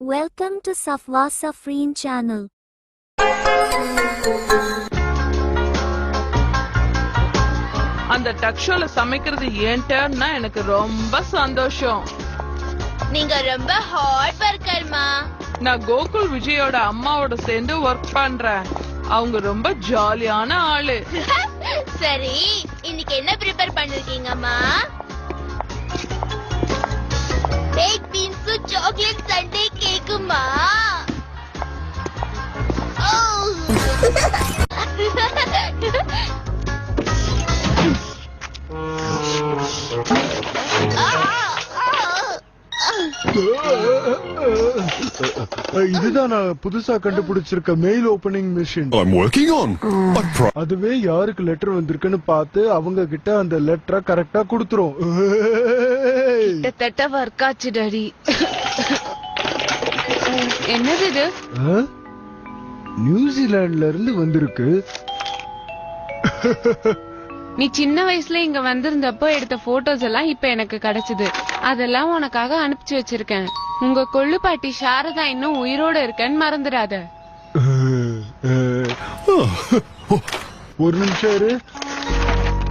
Welcome to Safwa Safreen channel. அந்த டக் ஷோல சமைக்கிறது ஏன் டர்ன்னா எனக்கு ரொம்ப சந்தோஷம். நீங்க ரொம்ப ஹார்ட் ஒர்க்கர்மா. நான் கோகுல் விஜயோட அம்மாவோட சேர்ந்து ஒர்க் பண்றேன். அவங்க ரொம்ப ஜாலியான ஆளு. சரி, இன்னைக்கு என்ன ப்ரிப்பேர் பண்ணிருக்கீங்கம்மா? பேக் பீன்ஸ் சாக்லேட் சண்டே கேக்குமா? இதுதான் நான் புதுசா கண்டுபிடிச்சிருக்க mail opening machine. I'm working on. அதுவே யாருக்கு லெட்டர் வந்திருக்குன்னு பார்த்து அவங்க கிட்ட அந்த லெட்டரை கரெக்டா கொடுத்துரும். கிட்டத்தட்ட ஒர்க் ஆச்சு டாடி. என்னது இது? நியூசிலாந்துல இருந்து வந்திருக்கு. நீ சின்ன வயசுல இங்க வந்திருந்தப்போ எடுத்த போட்டோஸ் எல்லாம் இப்ப எனக்கு கிடைச்சது. அதெல்லாம் உனக்காக அனுப்பிச்சு வச்சிருக்கேன். உங்க கொள்ளு பாட்டி சாரதா இன்னும் உயிரோட இருக்கன்னு மறந்துடாத. ஒரு நிமிஷம் இரு,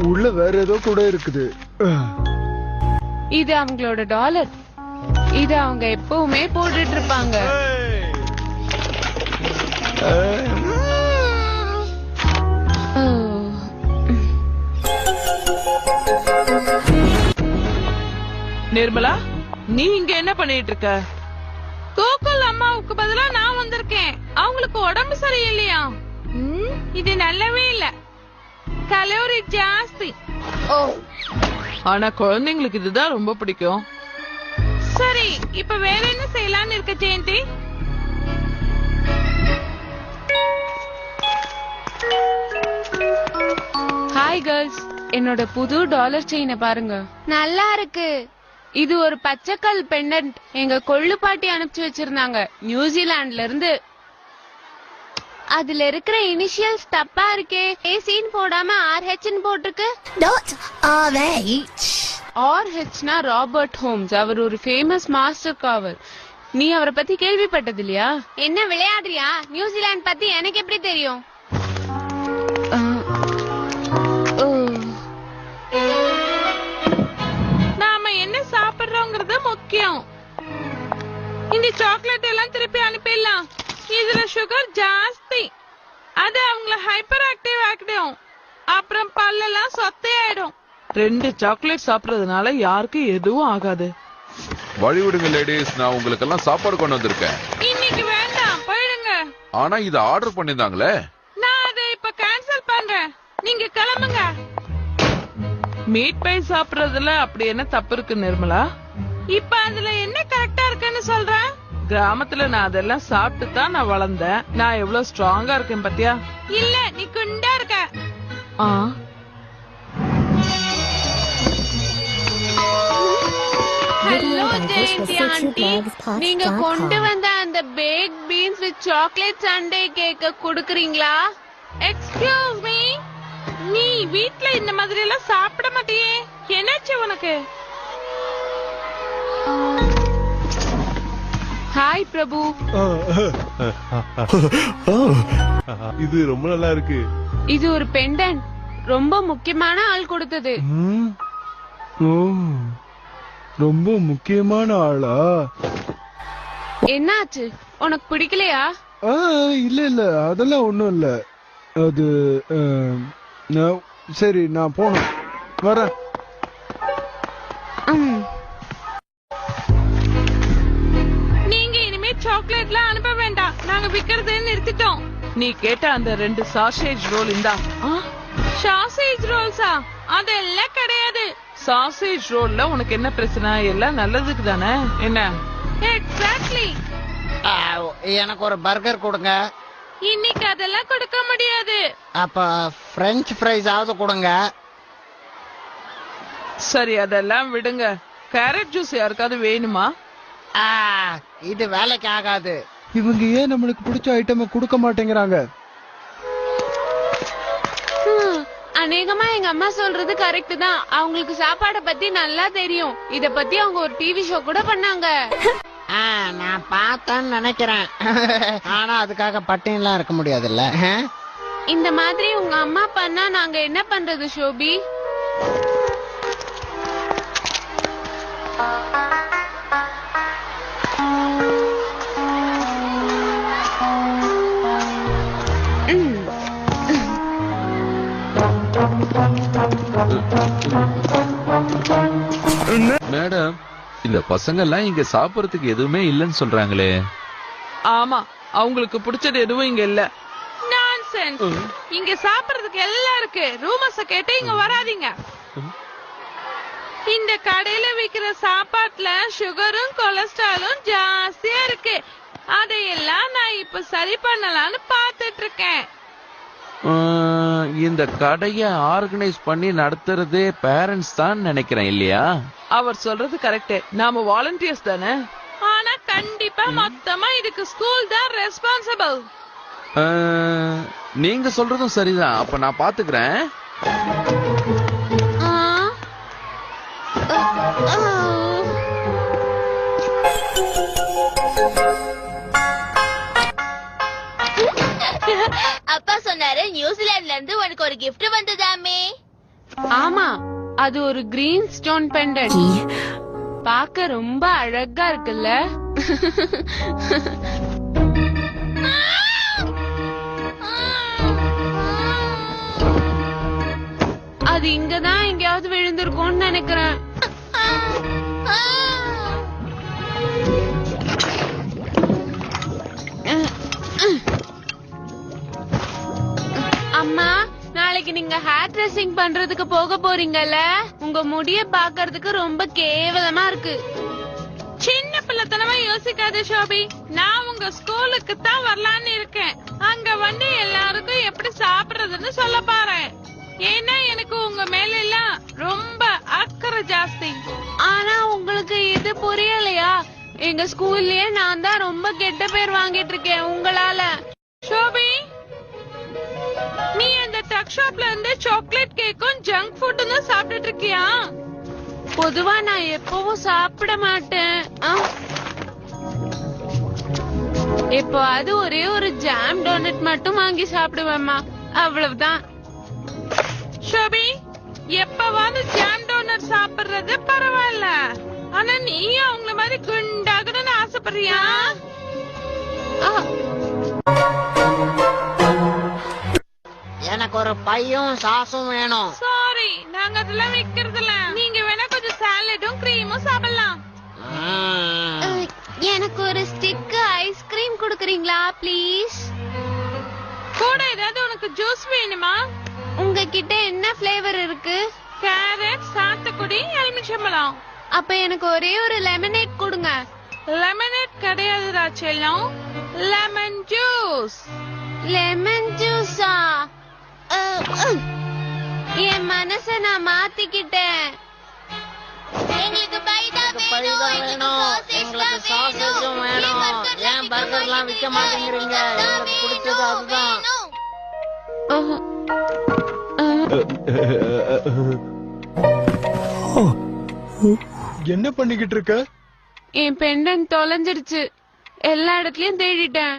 உள்ள வேற ஏதோ கூட இருக்குது. இது அவங்களோட டாலர். இது அவங்க எப்பவுமே போட்டுட்டு இருப்பாங்க. நிர்மலா, நீ இங்க என்ன பண்ணிட்டு இருக்க? கோகுல் அம்மாவுக்கு பதிலா நான் வந்திருக்கேன். அவங்களுக்கு உடம்பு சரியில்லையா? இது நல்லாவே இல்ல, கலோரி ஜாஸ்தி. ஓ, ஆனா குழந்தைங்களுக்கு இதுதான் ரொம்ப பிடிக்கும். சரி, இப்ப வேற என்ன செய்யலாம்னு இருக்க ஜெயந்தி? ஹாய் கேர்ள்ஸ், என்னோட புது டாலர் செயினை பாருங்க. நல்லா இருக்கு. இது ஒரு பச்சைக்கல் பெண்டன்ட். எங்க கொள்ளு பாட்டி அனுப்பிச்சு வச்சிருந்தாங்க நியூசிலாந்துல இருந்து. அதுல இருக்கிற இனிஷியல்ஸ் தப்பா இருக்கே. ஏசின்னு போடாம ஆர்ஹெச்னு போட்டிருக்கு. ஆர்ஹெச்னா ராபர்ட் ஹோம்ஸ். அவர் ஒரு ஃபேமஸ் மாஸ்டர் காவர். நீ அவரை பத்தி கேள்விப்பட்டது இல்லையா? என்ன விளையாடுறியா? நியூசிலாந்து பத்தி எனக்கு எப்படி தெரியும்? நாம என்ன சாப்பிடுறோங்கிறது முக்கியம். இந்த சாக்லேட் எல்லாம் திருப்பி அனுப்பிடலாம். இதுல சுகர் ஜாஸ்தி. அது அவங்கள ஹைப்பர் ஆக்டிவ் ஆக்கிடும். அப்புறம் பல்லெல்லாம் சொத்தையாயிடும். 2 சாக்லேட் சாப்பிடுறதுனால யாருக்கும் எதுவும் ஆகாது. வழி விடுங்க லேடிஸ், நான் உங்களுக்கு எல்லாம் சாப்பாடு கொண்டு வந்திருக்கேன். இன்னைக்கு வேண்டாம், போயிடுங்க. ஆனா இத ஆர்டர் பண்ணிருந்தாங்களே. நான் அதை இப்ப கேன்சல் பண்றேன். நீங்க கிளம்புங்க. மீட் பை சாப்பிடுறதுல அப்படி என்ன தப்பு இருக்கு நிர்மலா? இப்ப அதுல என்ன கரெக்டா இருக்குன்னு சொல்றேன். கிராமத்துல நான் அதெல்லாம் சாப்பிட்டு தான் நான் வளர்ந்தேன். நான் எவ்வளவு ஸ்ட்ராங்கா இருக்கேன் பாத்தியா? இல்ல, நீ குண்டா இருக்க. ஹலோ ஜெயந்தி ஆண்டி, நீங்க கொண்டு வந்த அந்த baked beans with chocolate sundae கேக்க குடுக்குறீங்களா? எக்ஸ்கியூஸ் மீ, நீ வீட்ல இந்த மாதிரி எல்லாம் சாப்பிட மாட்டியே, என்னாச்சு உனக்கு? ஹாய் பிரபு. இது ரொம்ப நல்லா இருக்கு. இது ஒரு பெண்டன்ட். ரொம்ப முக்கியமான ஆள் கொடுத்தது. ஓ, ரொம்ப முக்கியமான ஆளா? என்னாச்சு, உனக்கு பிடிக்கலையா? இல்ல இல்ல, அதெல்லாம் ஒண்ணும் இல்ல. அது சரி, நான் போனேன், வரேன். நீங்க இனிமே சாக்லேட்லாம் அனுப்ப வேண்டாம். நாங்க விக்கிறதே நிறுத்திட்டோம். நீ கேட்ட அந்த 2 சாசேஜ் ரோல் இந்தா. சாசேஜ் ரோல்ஸா? அதெல்லாம் கிடையாது. சாசேஜ் ரோல்ல உனக்கு என்ன பிரச்சனை? எல்லாம் நல்லதுக்கு தானே. என்ன? எக்ஸாக்ட்லி. எனக்கு ஒரு பர்கர் கொடுங்க. இன்னைக்கு அதெல்லாம் கொடுக்க முடியாது. அப்ப பிரெஞ்ச் ஃப்ரைஸ் ஆவது கொடுங்க. சரி, அதெல்லாம் விடுங்க. கேரட் ஜூஸ் யாருக்காவது வேணுமா? இது வேலைக்கு ஆகாது. இவங்க ஏன் நம்மளுக்கு பிடிச்ச ஐட்டம் கொடுக்க மாட்டேங்கிறாங்க? அநேகமா எங்க அம்மா சொல்றது கரெக்ட் தான். அவங்களுக்கு சாப்பாட பத்தி நல்லா தெரியும். இத பத்தி அவங்க ஒரு டிவி ஷோ கூட பண்ணாங்க. நான் பார்த்தேன்னு நினைக்கிறேன். ஆனா அதுக்காக பட்டினிலாம் இருக்க முடியாதுல்ல. இந்த மாதிரி உங்க அம்மா பண்ணா நாங்க என்ன பண்றது ஷோபி? மேடம், இந்த பசங்க எல்லாம் இங்க சாப்பிடறதுக்கு எதுவுமே இல்லன்னு சொல்றாங்களே. ஆமா, அவங்களுக்கு பிடிச்சது எதுவும் இங்க இல்ல. நான்சென்ஸ். இங்க சாப்பிடுறதுக்கு எல்லாம் இருக்கு. ரூமர்ஸ கேட்டு இங்க வராதீங்க. இந்த கடையில விக்கிற சாப்பாட்டுல சுகரும் கொலஸ்ட்ராலும் ஜாஸ்தியா இருக்கு. அதையெல்லாம் நான் இப்ப சரி பண்ணலாம்னு பாத்துட்டு இருக்கேன். இந்த கடைய ஆர்கனைஸ் பண்ணி நடத்துறதே பேரண்ட்ஸ் தான் நினைக்கிறேன் இல்லையா? அவர் சொல்றது கரெக்ட். நாம வாலண்டியர்ஸ் தானே. ஆனா கண்டிப்பா மொத்தமா இதுக்கு ஸ்கூல் தான் ரெஸ்பான்சிபிள். நீங்க சொல்றதும் சரிதான். அப்ப நான் பாத்துக்கிறேன். அப்பா சொன்னாரு நியூசிலாந்துல இருந்து உனக்கு ஒரு gift வந்ததாமே. ஆமா, அது ஒரு கிரீன் ஸ்டோன் பெண்டன்ட். பார்க்க ரொம்ப அழகா இருக்குல்ல? அது இங்கதான் எங்கேயாவது விழுந்திருக்கும்னு நினைக்கிறேன். அம்மா, நாளைக்கு நீங்க ஹேர் ட்ரெஸ்ஸிங் பண்றதுக்கு போக போறீங்கல்ல? உங்க முடிய பாக்குறதுக்கு ரொம்ப கேவலமா இருக்கு. சின்ன பிள்ளைத்தனமா யோசிக்காத ஷோபி. நான் உங்க ஸ்கூலுக்கு தான் வரலான்னு இருக்கேன். அங்க வந்து எல்லாருக்கும் எப்படி சாப்பிடுறதுன்னு சொல்ல பாறேன். ஏன்னா எனக்கு உங்க மேல எல்லாம் ரொம்ப அக்கறை ஜாஸ்தி. ஆனா உங்களுக்கு இது புரியலையா? எங்க ஸ்கூல்லயே நான் தான் ரொம்ப கெட்ட பேர் வாங்கிட்டு இருக்கேன் உங்களால. ஷோபி, நீ அந்த டக் ஷாப்ல இருந்து சாக்லேட் கேக்கும் ஜங்க் ஃபுட்டும் தான் சாப்பிட்டுட்டு இருக்கியா? பொதுவா நான் எப்பவும் சாப்பிட மாட்டேன். இப்போ அது ஒரே ஒரு ஜாம் டோனட் மட்டும் வாங்கி சாப்பிடுவேம்மா, அவ்வளவுதான். ஷோபி, எப்பவாவது ஜாம் டோனட் சாப்பிடுறது பரவாயில்ல. ஆனா நீ அவங்கள மாதிரி குண்டாகணும்னு ஆசைப்படுறியா? எனக்கு ஒரு பையும் சாசும் வேணும். சாரி, நாங்க அதெல்லாம் விக்கிறது இல்ல. நீங்க வேணா கொஞ்சம் சாலடும் கிரீமும் சாப்பிடலாம். எனக்கு ஒரு ஸ்டிக் ஐஸ்கிரீம் குடுக்குறீங்களா ப்ளீஸ்? கூட ஏதாவது உனக்கு ஜூஸ் வேணுமா? உங்ககிட்ட என்ன ஃபிளேவர் இருக்கு? கேரட், சாத்துக்குடி, எலுமிச்சம்பழம். அப்ப எனக்கு ஒரே ஒரு லெமனேட் கொடுங்க. லெமனேட் கிடையாதுடா செல்லம், லெமன் ஜூஸ். லெமன் ஜூஸா? என் மனச நான் மாத்திக்கிட்டேன். எங்களுக்கு பைதா வேணும், எங்களுக்கு சாசேஜும் வேணும். ஏன் பர்கர்லாம் விற்க மாட்டேங்கிறீங்க? எங்களுக்கு பிடிச்சது அதுதான். என்ன பண்ணிக்கிட்டு இருக்க? என் பெண்டன்ட் தொலைஞ்சிடுச்சு. எல்லா இடத்துலயும் தேடிட்டேன்.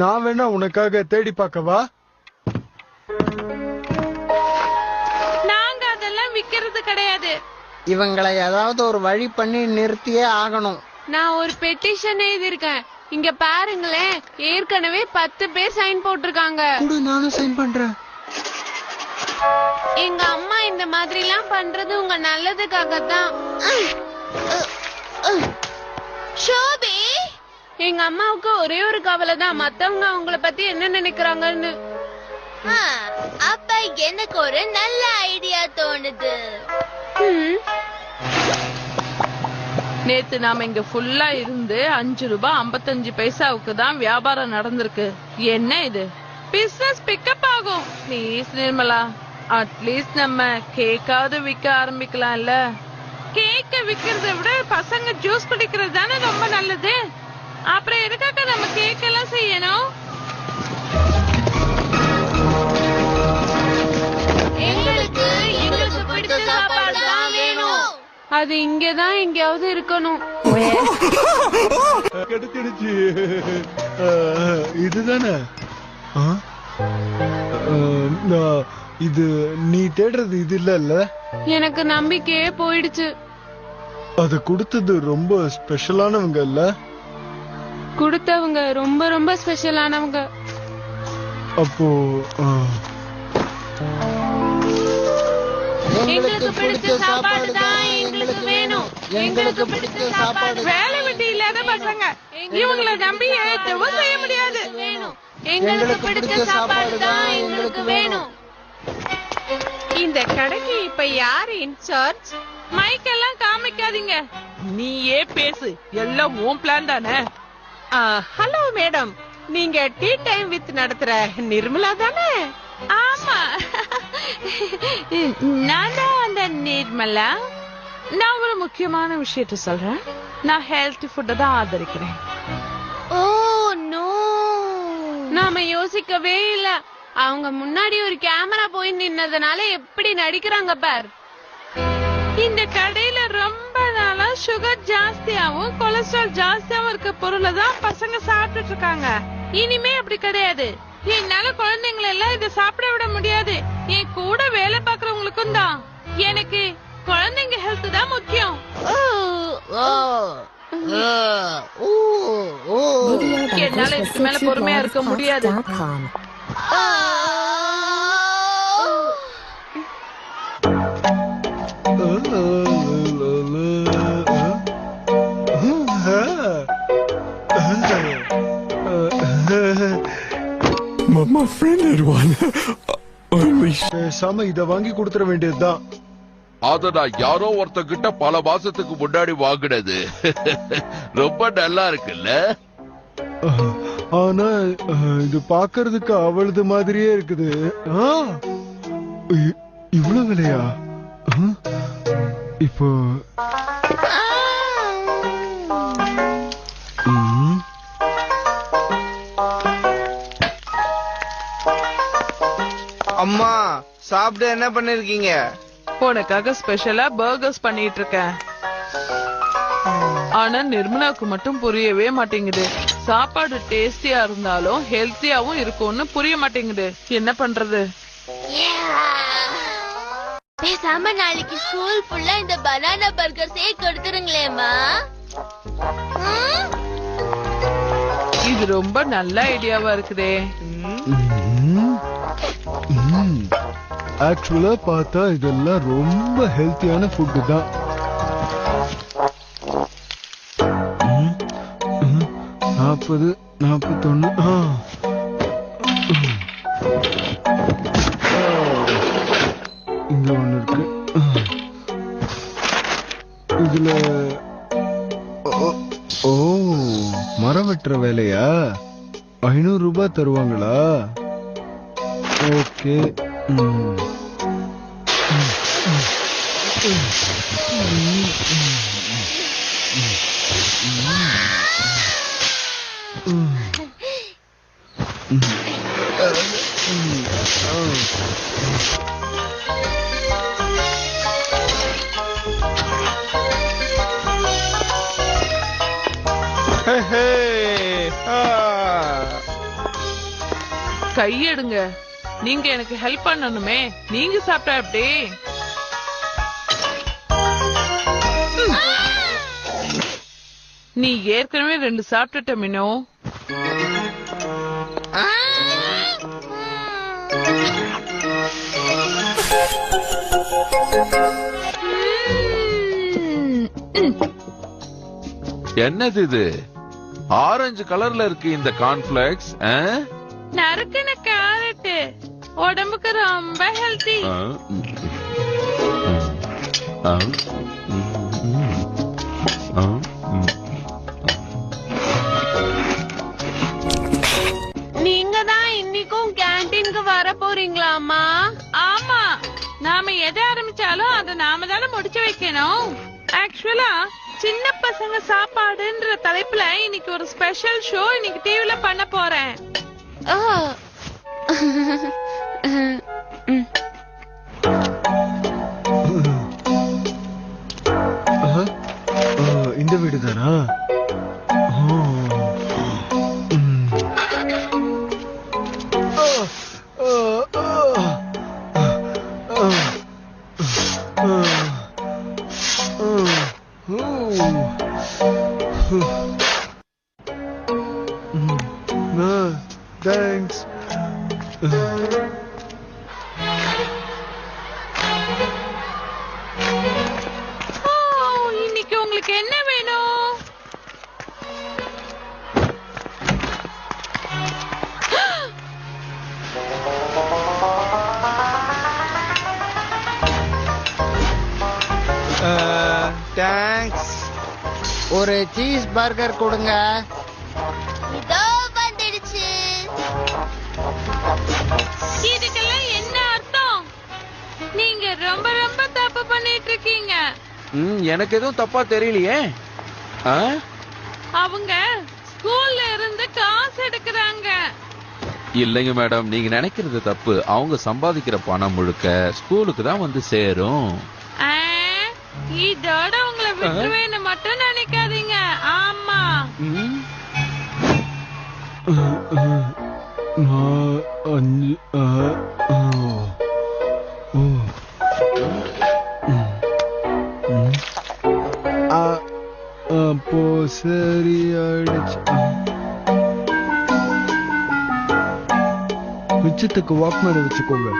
நான் வேணா உனக்காக தேடி பார்க்கவா? நாங்க அதெல்லாம் விக்கிறது கிடையாது. இவங்களை ஏதாவது ஒரு வழி பண்ணி நிறுத்தியே ஆகணும். நான் ஒரு பெட்டிஷன் எழுதிருக்கேன். இங்க பாருங்களேன், ஏற்கனவே 10 பேர் சைன் போட்டிருக்காங்க. நானும் சைன் பண்றேன். எங்க அம்மா இந்த மாதிரி எல்லாம் பண்றது உங்க நல்லதுக்காகத்தான். ஷோபி, எங்க அம்மாவுக்கு ஒரே ஒரு கவலை தான், மத்தவங்க அவங்கள பத்தி என்ன நினைக்கிறாங்கன்னு. அப்ப எனக்கு ஒரு நல்ல ஐடியா தோணுது. நேத்து நாம இங்க ஃபுல்லா இருந்து 5 ரூபாய் 55 பைசாவுக்கு தான் வியாபாரம் நடந்திருக்கு. என்ன இது? பிசினஸ் பிக்கப் ஆகும். ப்ளீஸ் நிர்மலா, அட்லீஸ்ட் நம்ம கேக்காவது விற்க ஆரம்பிக்கலாம்ல. கேக்க விக்கிறத விட பசங்க ஜூஸ் குடிக்கிறது தானே ரொம்ப நல்லது. அப்புறம் எதுக்காக நம்ம கேக் எல்லாம் செய்யணும்? எங்களுக்கு பிடிச்ச சாப்பாடு தான் வேணும். அது இங்கதான் எங்கேயாவது இருக்கணும். கிடைச்சிடுச்சு. இதுதானே இது நீ தேடுறது இது இல்ல. எனக்கு நம்பிக்கையே போயிடுச்சு. அத கொடுத்தது ரொம்ப ஸ்பெஷலானவங்க இல்ல? கொடுத்தவங்க ரொம்ப ரொம்ப ஸ்பெஷலானவங்க. அப்போ எங்களுக்கு பிடிச்ச சாப்பாடு தான் எங்களுக்கு வேணும். எங்களுக்கு பிடிச்ச சாப்பாடு வேலை வெட்டி இல்லாத பசங்க இவங்களை நம்பி எதுவும் செய்ய முடியாது. வேணும். எங்களுக்கு பிடிச்ச சாப்பாடு தான் எங்களுக்கு வேணும். இந்த கடைக்கு இப்ப யாரு இன்சார்ஜ்? மைக்கெல்லாம் காமிக்காதீங்க, நீயே பேசு. எல்லாம் உன் பிளான் தானே? ஹலோ மேடம், நீங்க டீ டைம் வித் நடத்துற நிர்மலா தானே? ஆமா, நான் தான் அந்த நிர்மலா. நான் ஒரு முக்கியமான விஷயத்த சொல்றேன். நான் ஹெல்த்தி ஃபுட்டை தான் ஆதரிக்கிறேன். ஓ நோ, நாம யோசிக்கவே இல்ல. அவங்க முன்னாடி ஒரு கேமரா போய் நின்னதுனால எப்படி நடிக்கிறாங்க பார். இந்த கடையில ரொம்ப நாளா சுகர் ஜாஸ்தியாவும் கொலஸ்ட்ரால் ஜாஸ்தியாவும் இருக்க பொருளை தான் பசங்க சாப்பிட்டுட்டு இருக்காங்க. இனிமே அப்படி கிடையாது. என்னால குழந்தைங்களை எல்லாம் இதை சாப்பிட விட முடியாது. என் கூட வேலை பாக்குறவங்களுக்கும் தான். எனக்கு குழந்தைங்க ஹெல்த் தான் முக்கியம். என்னால இதுக்கு மேல பொறுமையா இருக்க முடியாது. My friend had one. பேசாம இத வாங்கி கொடுத்துட வேண்டியதுதான். அத நான் யாரோ ஒருத்தகிட்ட பல மாசத்துக்கு முன்னாடி வாங்கினது. ரொம்ப நல்லா இருக்குல்ல? ஆனா இது பாக்குறதுக்கு அவளது மாதிரியே இருக்குது. இவ்வளவு விலையா? இப்போ அம்மா சாப்பிட என்ன பண்ணிருக்கீங்க? உனக்காக ஸ்பெஷலா பர்கர்ஸ் பண்ணிட்டு இருக்கேன். ஆனா நிர்மலாவுக்கு மட்டும் புரியவே மாட்டேங்குது. சாப்பாடு டேஸ்டியா இருந்தாலும் ஹெல்த்தியாவும் இருக்கும்னு புரிய மாட்டேங்குது. என்ன பண்றது? பேசாம நாளைக்கு ஸ்கூல் ஃபுல்லா இந்த பனானா பர்கர்ஸே கொடுத்துருங்களேம்மா. இது ரொம்ப நல்ல ஐடியாவா இருக்குதே. ஆக்சுவலா பார்த்தா இதெல்லாம் ரொம்ப ஹெல்த்தியான ஃபுட் தான். 40, 41. இங்க ஒண்ணு இருக்கு. இதுல ஓ மரம் வெட்டுற வேலையா? 500 ரூபாய் தருவாங்களா? ஓகே. கையெடுங்க, நீங்க எனக்கு ஹெல்ப் பண்ணணுமே. நீங்க சாப்பிட்டா எப்படி? நீ ஏற்கனவே 2 சாப்பிட்டுட்ட மினோ. என்னது இது? ஆரஞ்சு கலர்ல இருக்கு இந்த கார்ன்ஃபிளேக்ஸ். நறுக்குன கேரட் உடம்புக்கு ரொம்ப ஹெல்த்தி. நீங்க தான் இன்னைக்கும் கேண்டீனுக்கு வர போறீங்களாமா? ஆமா, நாம எதை ஆரம்பிச்சாலும் அதை நாம தானே முடிச்சு வைக்கணும். ஆக்சுவலா சின்ன பசங்க சாப்பாடுன்ற தலைப்புல இன்னைக்கு ஒரு ஸ்பெஷல் ஷோ இன்னைக்கு டிவில பண்ண போறேன். தேங்க்ஸ். இன்னைக்கு உங்களுக்கு என்ன வேணும்? தேங்க்ஸ். ஒரு சீஸ் பர்கர் கொடுங்க. இதோ வந்துடுச்சு. இதுக்கெல்லாம் என்ன அர்த்தம்? நீங்க ரொம்ப ரொம்ப தப்பு பண்ணிட்டு இருக்கீங்க. எனக்கு எதுவும் தப்பா தெரியலையே. அவங்க ஸ்கூல்ல இருந்து காசு எடுக்கறாங்க. இல்லைங்க மேடம், நீங்க நினைக்கிறது தப்பு. அவங்க சம்பாதிக்கிற பணம் முழுக்க ஸ்கூலுக்கு தான் வந்து சேரும். இதோட உங்களை விட்டுருவேன்னு மட்டும் நினைக்காதீங்க. ஆமா, அப்போ சரி ஆயிடுச்சு. மிச்சத்துக்கு வாக்மேன் வச்சுக்கோங்க.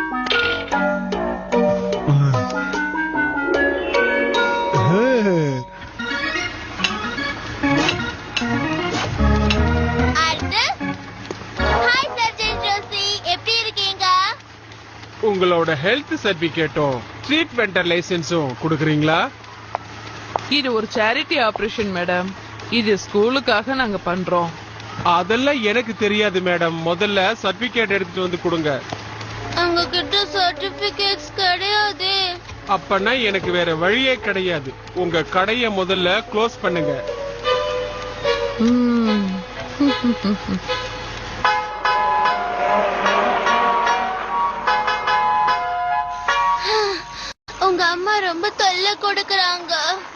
உங்களோட ஹெல்த் சர்டிபிகேட்டும் ட்ரீட்மெண்ட் லைசன்ஸும் கொடுக்குறீங்களா? இது ஒரு சேரிட்டி ஆபரேஷன் மேடம். இது ஸ்கூலுக்காக நாங்க பண்றோம். அதெல்லாம் எனக்கு தெரியாது மேடம். முதல்ல சர்டிபிகேட் எடுத்துட்டு வந்து கொடுங்க. உங்ககிட்ட சர்டிபிகேட்ஸ் கிடையாது. அப்பனா எனக்கு வேற வழியே கிடையாது. உங்க கடையை முதல்ல க்ளோஸ் பண்ணுங்க. உங்க அம்மா ரொம்ப தொல்லை கொடுக்கறாங்க.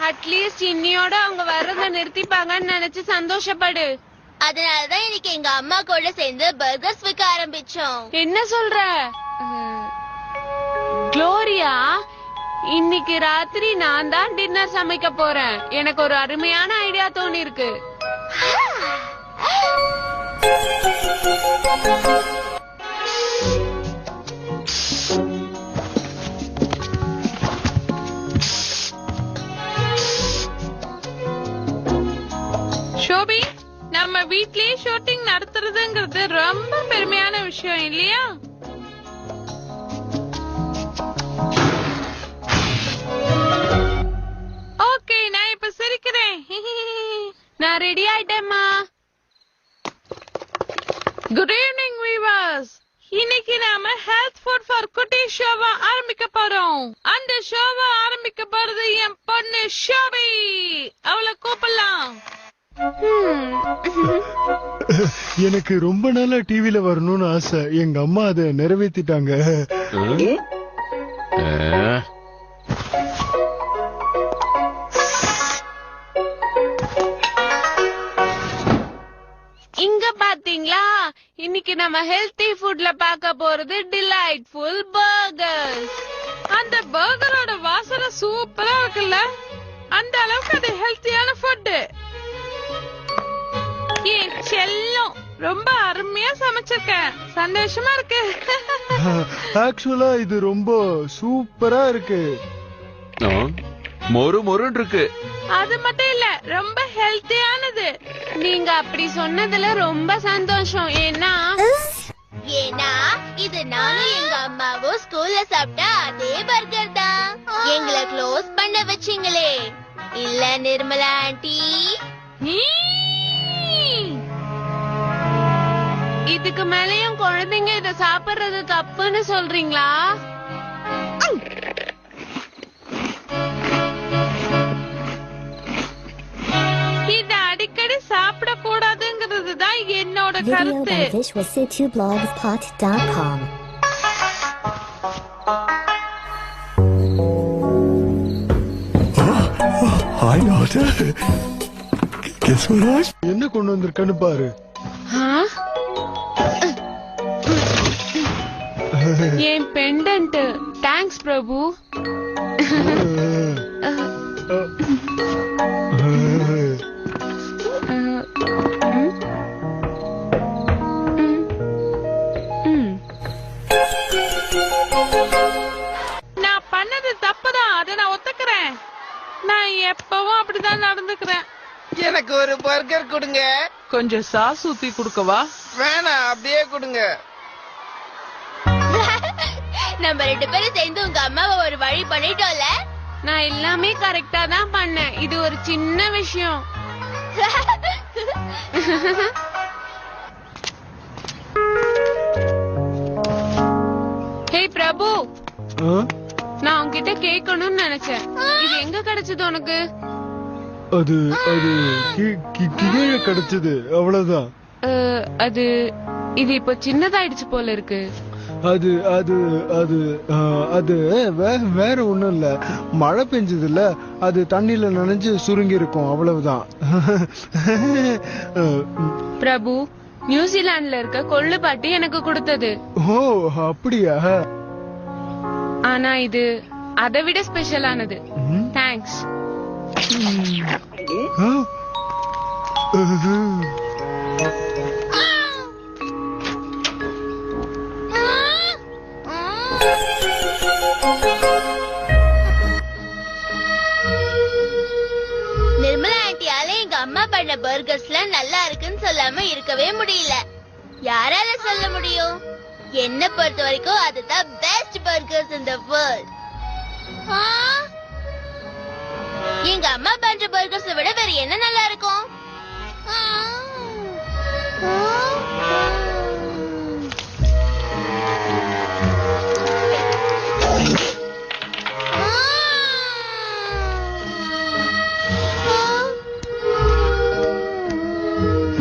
அட்லீஸ்ட் இன்னியோட அவங்க வர்றத நிறுத்திப்பாங்கன்னு நினைச்சு சந்தோஷப்படு. அதனாலதான் இன்னைக்கு எங்க அம்மா கூட சேர்ந்து பர்கர்ஸ் விற்க ஆரம்பிச்சோம். என்ன சொல்ற குளோரியா? இன்னைக்கு ராத்திரி நான் தான் டின்னர் சமைக்க போறேன். எனக்கு ஒரு அருமையான ஐடியா தோணி இருக்கு. ஷோபி, நம்ம வீட்லயே ஷூட்டிங் நடத்துறதுங்கிறது ரொம்ப பெருமையான விஷயம் இல்லையா? ஓகே, நான் இப்ப சிரிக்கிறேன். நான் ரெடி ஆயிட்டேம்மா. Good evening viewers. இன்னைக்கு நாம ஹெல்த் ஃபுட் ஃபார் குட்டி ஷோவா ஆரம்பிக்க போறோம். அந்த ஷோவா ஆரம்பிக்க போறது என் பொண்ணு ஷோபி. அவளை கூப்பிடலாம். எனக்கு ரொம்ப நாளா டிவில வரணும்னு ஆசை. எங்க அம்மா அதை நிறைவேற்றிட்டாங்க. இங்க பாத்தீங்களா, இன்னைக்கு நம்ம ஹெல்தி ஃபுட்ல பார்க்க போறது டிலைட்ஃபுல் பர்கர்ஸ். அந்த பர்கரோட வாசனை சூப்பரா இருக்குல்ல? அந்த அளவுக்கு அது ஹெல்த்தியான ஃபுட். ஏன் செல்லம், ரொம்ப அருமையா சமைச்சிருக்கேன். சந்தோஷமா இருக்கு. ஆக்சுவலா இது ரொம்ப சூப்பரா இருக்கு. மொறு மொறுன்னு இருக்கு. அது மட்டும் இல்ல, ரொம்ப ஹெல்த்தியானது. நீங்க அப்படி சொன்னதுல ரொம்ப சந்தோஷம். ஏன்னா இது நானும் எங்க அம்மாவும் ஸ்கூல்ல சாப்பிட்ட அதே பர்கர் தான். எங்களை க்ளோஸ் பண்ண வச்சீங்களே இல்ல நிர்மலா ஆண்டி? இதுக்கு மேலயும் குழந்தைங்க இத சாப்பிடுறது தப்புன்னு சொல்றீங்களா? இத அடிக்கடி சாப்பிட கூடாதுங்கிறது தான் என்னோட Video கருத்து. by visualcityblogspot.com. Hi daughter. Guess what I என்ன கொண்டு வந்திருக்கன்னு பாரு. என் பெண்டன்ட். தேங்க்ஸ் பிரபு. பர்கர் கொடுங்க. கொஞ்சம் சாஸ் ஊத்தி குடுக்கவா? வேணாம், அப்படியே கொடுங்க. நம்ம 2 பேரும் சேர்ந்து உங்க அம்மாவை ஒரு வழி பண்ணிட்டோம்ல. நான் எல்லாமே கரெக்டா தான் பண்ணேன். இது ஒரு சின்ன விஷயம். ஹே பிரபு, நான் உன்கிட்ட கேட்கணும்னு நினைச்சேன். இது எங்க கிடைச்சது உனக்கு? அது அது கீழே கிடைச்சது, அவ்வளவுதான். அது இது இப்போ சின்னதாயிடுச்சு போல இருக்கு. அது அது அது அது வேற ஒண்ணும் இல்ல, மழை பெஞ்சது இல்ல, அது தண்ணியில நனைஞ்சு சுருங்கி இருக்கும், அவ்வளவுதான். பிரபு, நியூசிலாந்துல இருக்க கொள்ளு பாட்டி எனக்கு கொடுத்தது. ஓ அப்படியா? ஆனா இது அதை விட ஸ்பெஷலானது. தேங்க்ஸ். நிர்மலா ஆண்டியால எங்க அம்மா பண்ண பர்கர்ஸ்லாம் நல்லா இருக்குன்னு சொல்லாம இருக்கவே முடியல. யாரால சொல்ல முடியும்? என்ன பொறுத்த வரைக்கும் அதுதான் best burgers in the world. எங்க அம்மா பண்ற பர்கர்ஸை விட வேற என்ன நல்லா இருக்கும்?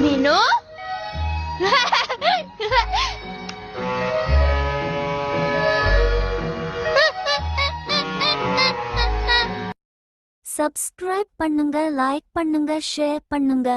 மீனு, சப்ஸ்கிரைப் பண்ணுங்க, லைக் பண்ணுங்க, ஷேர் பண்ணுங்க.